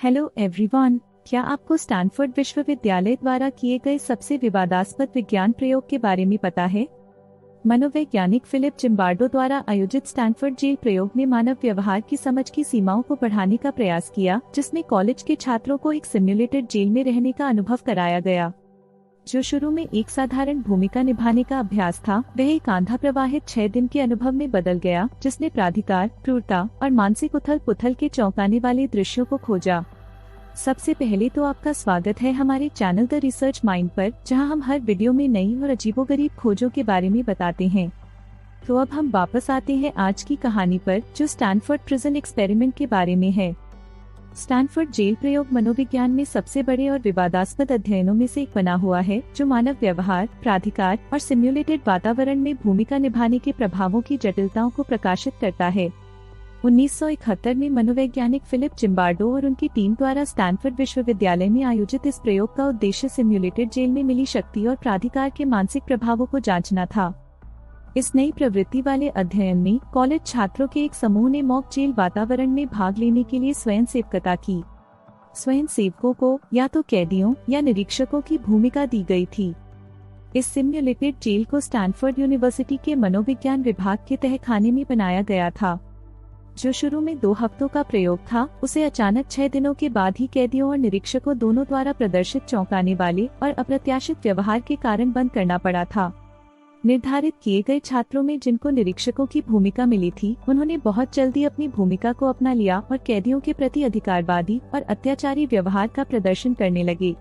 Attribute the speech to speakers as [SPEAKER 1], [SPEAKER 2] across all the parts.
[SPEAKER 1] Hello everyone, क्या आपको Stanford विश्वविद्यालय द्वारा किए गए सबसे विवादास्पद विज्ञान प्रयोग के बारे में पता है? मनोवैज्ञानिक फिलिप जिम्बार्डो द्वारा आयोजित स्टैनफोर्ड जेल प्रयोग ने मानव व्यवहार की समझ की सीमाओं को बढ़ाने का प्रयास किया, जिसमें कॉलेज के छात्रों को एक सिम्युलेटेड जेल में रहने का अनुभव कराया गया। जो शुरू में एक साधारण भूमिका निभाने का अभ्यास था, वह एक आंधा प्रवाहित 6 दिन के अनुभव में बदल गया, जिसने प्राधिकार, क्रूरता और मानसिक उथल-पुथल के चौंकाने वाले दृश्यों को खोजा। सबसे पहले तो आपका स्वागत है हमारे चैनल द रिसर्च माइंड पर, जहां हम हर वीडियो में नई और अजीबोगरीब खोजों के बारे में बताते हैं। तो अब हम वापस आते हैं आज की कहानी पर, जो स्टैनफोर्ड प्रिजन एक्सपेरिमेंट के बारे में है। स्टैनफोर्ड जेल प्रयोग मनोविज्ञान में सबसे बड़े और विवादास्पद अध्ययनों में से एक बना हुआ है, जो मानव व्यवहार, प्राधिकार और सिम्युलेटेड वातावरण में भूमिका निभाने के प्रभावों की जटिलताओं को प्रकाशित करता है। 1971 में मनोवैज्ञानिक फिलिप जिम्बार्डो और उनकी टीम द्वारा स्टैनफोर्ड विश्वविद्यालय में आयोजित इस प्रयोग का उद्देश्य सिम्युलेटेड जेल में मिली शक्ति और प्राधिकार के मानसिक प्रभावों को जांचना था। इस नई प्रवृत्ति वाले अध्ययन में कॉलेज छात्रों के एक समूह ने मॉक जेल वातावरण में भाग लेने के लिए स्वयंसेवकता की। स्वयंसेवकों को या तो कैदियों या निरीक्षकों की भूमिका दी गई थी। इस सिम्युलेटेड जेल को स्टैनफोर्ड यूनिवर्सिटी के मनोविज्ञान विभाग के तहखाने में बनाया गया था। जो शुरू में 2 हफ्तों का प्रयोग था, उसे अचानक 6 दिनों के बाद ही कैदियों और निरीक्षकों दोनों द्वारा प्रदर्शित चौंकाने वाले और अप्रत्याशित व्यवहार के कारण बंद करना पड़ा था। निर्धारित किए गए छात्रों में जिनको निरीक्षकों की भूमिका मिली थी, उन्होंने बहुत जल्दी अपनी भूमिका को अपना लिया और कैदियों के प्रति अधिकारवादी और अत्याचारी व्यवहार का प्रदर्शन करने लगे।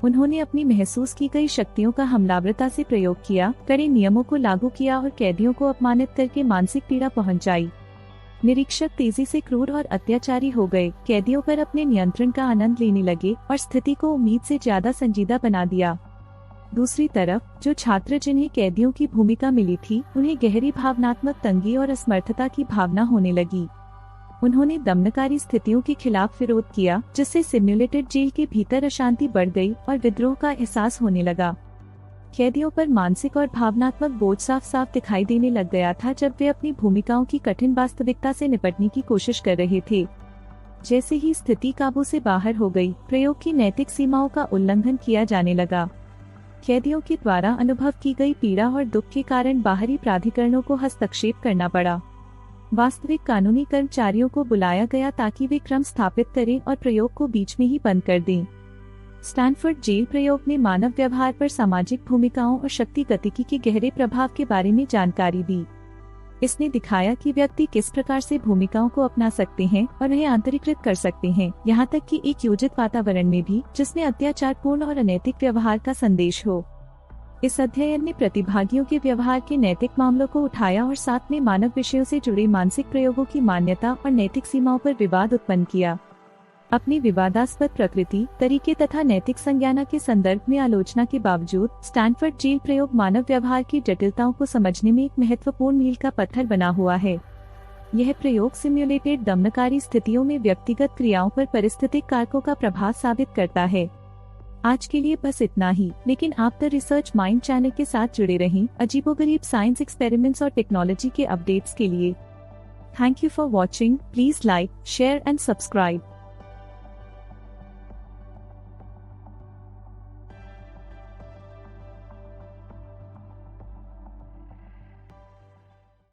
[SPEAKER 1] उन्होंने अपनी महसूस की गई शक्तियों का हमलावरता से प्रयोग किया, कड़े नियमों को लागू किया और कैदियों को अपमानित करके मानसिक पीड़ा पहुंचाई। निरीक्षक तेजी से क्रूर और अत्याचारी हो गए, कैदियों पर अपने नियंत्रण का आनंद लेने लगे और स्थिति को उम्मीद से ज्यादा संजीदा बना दिया। दूसरी तरफ, जो छात्र जिन्हें कैदियों की भूमिका मिली थी, उन्हें गहरी भावनात्मक तंगी और असमर्थता की भावना होने लगी। उन्होंने दमनकारी स्थितियों के खिलाफ विरोध किया, जिससे सिम्युलेटेड जेल के भीतर अशांति बढ़ गई और विद्रोह का एहसास होने लगा। कैदियों पर मानसिक और भावनात्मक बोझ साफ साफ दिखाई देने लग गया था जब वे अपनी भूमिकाओं की कठिन वास्तविकता से निपटने की कोशिश कर रहे थे। जैसे ही स्थिति काबू से बाहर हो गई, प्रयोग की नैतिक सीमाओं का उल्लंघन किया जाने लगा। कैदियों के द्वारा अनुभव की गई पीड़ा और दुख के कारण बाहरी प्राधिकरणों को हस्तक्षेप करना पड़ा। वास्तविक कानूनी कर्मचारियों को बुलाया गया ताकि वे क्रम स्थापित करें और प्रयोग को बीच में ही बंद कर दें। स्टैनफोर्ड जेल प्रयोग ने मानव व्यवहार पर सामाजिक भूमिकाओं और शक्ति गतिकी के गहरे प्रभाव के बारे में जानकारी दी। इसने दिखाया कि व्यक्ति किस प्रकार से भूमिकाओं को अपना सकते हैं और उन्हें आंतरिकृत कर सकते हैं, यहाँ तक कि एक योजित वातावरण में भी, जिसमें अत्याचारपूर्ण और अनैतिक व्यवहार का संदेश हो। इस अध्ययन ने प्रतिभागियों के व्यवहार के नैतिक मामलों को उठाया और साथ में मानव विषयों से जुड़े मानसिक प्रयोगों की मान्यता और नैतिक सीमाओं पर विवाद उत्पन्न किया। अपनी विवादास्पद प्रकृति, तरीके तथा नैतिक संज्ञाना के संदर्भ में आलोचना के बावजूद स्टैनफोर्ड जेल प्रयोग मानव व्यवहार की जटिलताओं को समझने में एक महत्वपूर्ण मील का पत्थर बना हुआ है। यह प्रयोग सिम्युलेटेड दमनकारी स्थितियों में व्यक्तिगत क्रियाओं पर पारिस्थितिक कारकों का प्रभाव साबित करता है। आज के लिए बस इतना ही, लेकिन आप द रिसर्च माइंड चैनल के साथ जुड़े रहें अजीबोगरीब साइंस एक्सपेरिमेंट्स और टेक्नोलॉजी के अपडेट्स के लिए। Thank you for watching. Please like, share and subscribe.